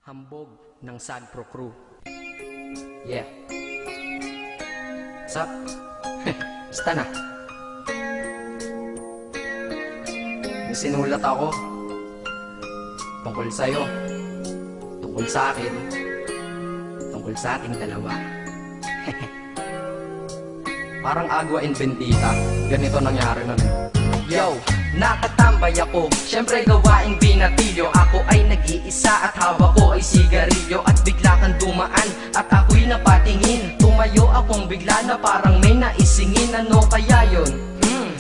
Hambog ng Sagpro Crew. Yeah. What's up? Basta na. May sinulat ako tungkol sa'yo, tungkol sa akin, tungkol sa ating dalawa. Parang Agua and Bendita. Ganito nangyari nun. Yo, nakatambay ako, syempre gawaing binatilyo. Ako ay nag-iisa at hawak ko ay sigarilyo. At bigla kang dumaan at ako'y napatingin. Tumayo akong bigla na parang may naisingin. Ano kaya yun?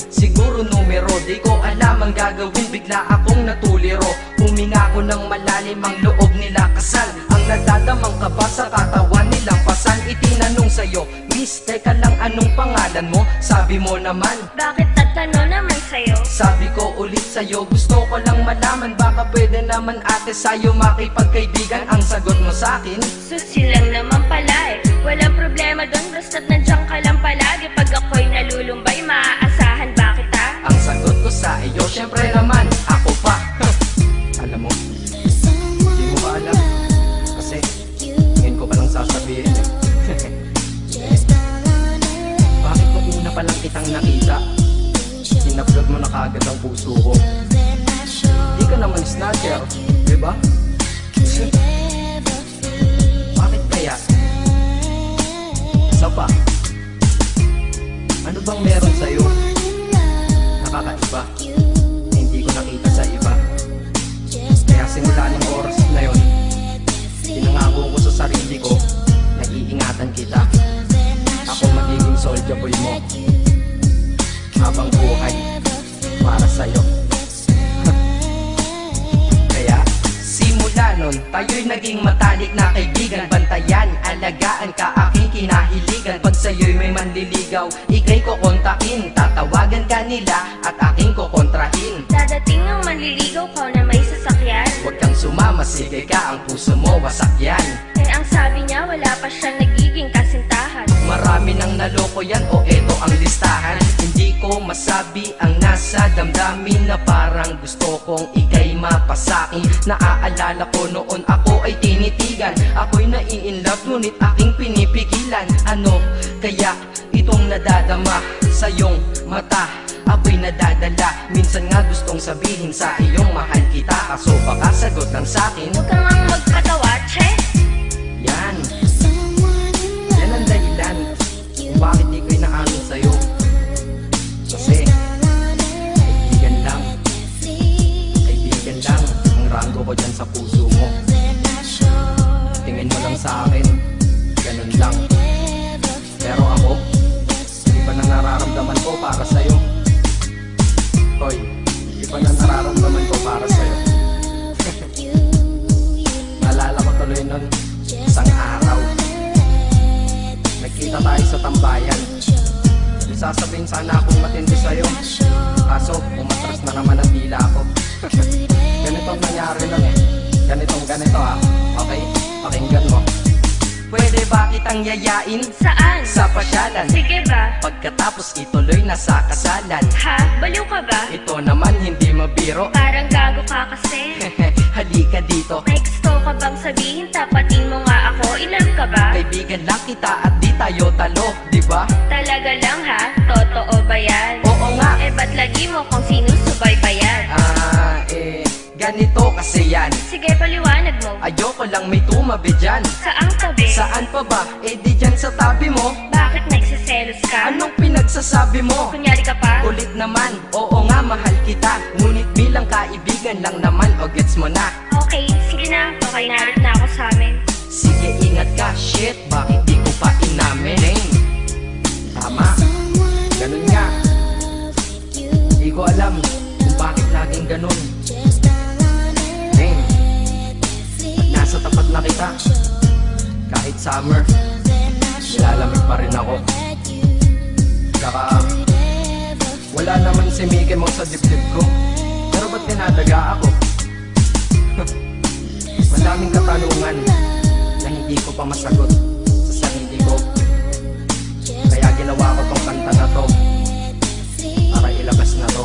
Siguro numero, di ko alam ang gagawin. Bigla akong natuliro, huminga ko ng malalim, ang loob nila kasal. Ang nadadamang kaba sa katawan nilang pasan. Itinanong sa'yo, Miss, teka lang, anong pangalan mo? Sabi mo naman, bakit tatanong naman sa'yo? sabi ko ulit sa'yo, gusto ko lang malaman. Baka pwede naman ate sa'yo makipagkaibigan. Ang sagot mo sa'kin, Susi lang naman pala eh. Walang problema doon, basta't nandiyan ka lang palagi. Pag ako'y nalulumbay, maaasahan ba kita? ang sagot ko sa iyo, syempre naman, ako pa. Alam mo, hindi mo ba alam? Kasi, ngayon ko palang sasabihin eh. Bakit mo una pa lang kitang nakita? Sinablog mo na kagad ang puso ko. Di ka naman snatcher, diba? Bakit kaya? Isa pa, ano bang meron sa'yo? Nakakaiba, na hindi ko nakita sa iba. Kaya simula ng oras na yon, pinangako ko sa sarili ko, nag-iingatan kita. Ako magiging soldier boy mo habang buhay para sa'yo. Kaya simula nun, tayo'y naging matalik na kaibigan. Bantayan, alagaan ka, aking kinahiligan. Pag sa'yo'y may manliligaw, ika'y kukontakin. Tatawagan ka nila at aking kukontrahin. Dadating ang manliligaw ko na may sasakyan. Huwag kang sumama, sige ka, ang puso mo wasak yan. Eh ang sabi niya, wala pa siyang nagiging kasintahan. Marami nang naloko yan, o eto ang listahan. Hindi ko masabi ang nasa damdamin, na parang gusto kong ika'y mapasakin. Naaalala ko noon ako ay tinitigan, ako'y nai-inlove ngunit aking pinipigilan. Ano kaya itong nadadama sa iyong mata? Ako'y nadadala, minsan nga gustong sabihin sa iyong mahal kita. Kaso baka sagot lang sa'kin, Huwag kang ang magpatawa, che. yan ang dahilan kung bakit di ko inaamin sa'yo. Kasi kaibigan lang ang rango ko dyan sa puso mo. Tingin mo lang sa akin, ganun lang. Pero ako, iba na nararamdaman ko para sa'yo. Hoy, iba na nararamdaman ko para sa'yo. Naalala ko tuloy nun, isang araw nagkita tayo sa tambayan. May sasabihin sana akong matindi sa'yo, kaso umatras na naman ang dila ko. Ganitong nangyari lang eh. Ganito ha. Okay? Pakinggan mo. Pwede ba kitang yayain Saan? sa pasyalan? Sige ba? Pagkatapos ituloy na sa kasalan. Ha? Baliw ka ba? Ito naman hindi mabiro. Parang gago ka kasi. Halika dito, May gusto ka bang sabihin? Tapatin mo nga ako, in-love ka ba? kaibigan lang kita at di tayo talo, di ba? Talaga lang ha? Totoo ba yan? Oo nga. Eh ba't lagi mo kung sinusubaybayan? Ganito kasi yan. Sige, paliwanag mo. Ayoko lang may tumabi dyan. Saang tabi? Saan pa ba? Eh di dyan sa tabi mo. Bakit nagsiselos ka? Anong pinagsasabi mo? Kunyari ka pa? Ulit naman, oo nga mahal kita. Ngunit bilang kaibigan lang naman, o gets mo na. Okay, sige na. Okay, narit na ako sa amin. Sige ingat ka, shit, bakit di ko pa inamin eh? Tama, ganun nga. Di ko alam kung bakit laging ganun. Hey, nasa tapat na kita, kahit summer, nilalamig pa rin ako. Saka wala naman si Mickey Mouse sa dibdib ko, pero ba't dinadaga ako? Madaming katanungan na hindi ko pa masagot sa sarili ko. Kaya ginawa ko tong kanta na to para ilabas na to.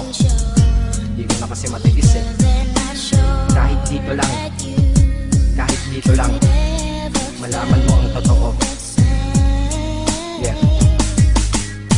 Hindi ko na kasi matiis eh. Kahit dito lang, kahit dito dito lang malaman mo ang totoo. Yeah.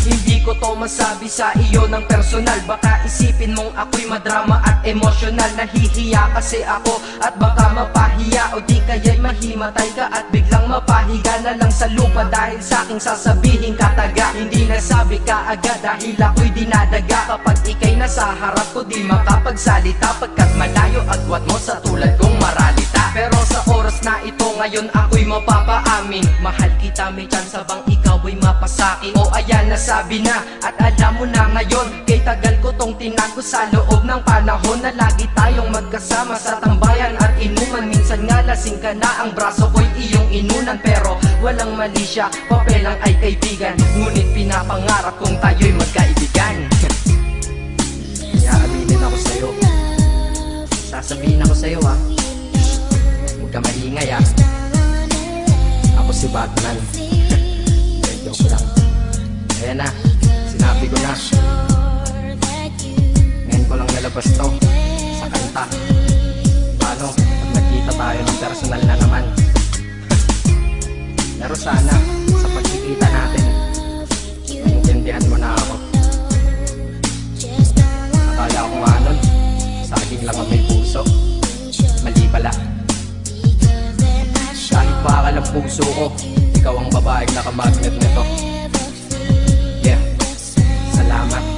Hindi ko to masabi sa iyo ng personal. Baka isipin mong ako'y madrama at emosyonal. Nahihiya kasi ako at baka mapahiya, o di kaya'y mahimatay ka at biglang mapahiga na lang sa lupa dahil sa aking sasabihin kataga. Hindi nasabi ka agad dahil ako'y dinadaga. Kapag ika'y nasa harap ko di makapagsalita, pagkat malayo agwat mo sa tulad kong maralita. Pero sa oras na ito ngayon ako'y mapapaamin, mahal kita, may chance bang ikaw ay mapasakin? O ayan, nasabi na at alam mo na ngayon. Kay tagal ko tong tinago sa loob ng panahon na lagi tayong magkasama sa tambayan at inuman. Minsan nga lasing ka na, ang braso ko'y iyong inunan. Pero walang mali siya, papelang ay kaibigan. Ngunit pinapangarap kong tayo'y magkaibigan. Kaya aminin ako sa'yo, sasabihin ako sa'yo ha, huwag ka maingay ha. Ako si Batman. Joke lang. Ayan na, sinabi ko na. Ngayon ko lang nalabas to sa kanta. Paano pag nagkita tayo ng personal na naman? Pero sana sa pagkikita natin maintindihan mo na ako. Akala ko nga nun saging lang ang may puso, mali pala. Kahit bakal ang puso ko, ikaw ang babaeng nakamagnet nito. Yeah, salamat.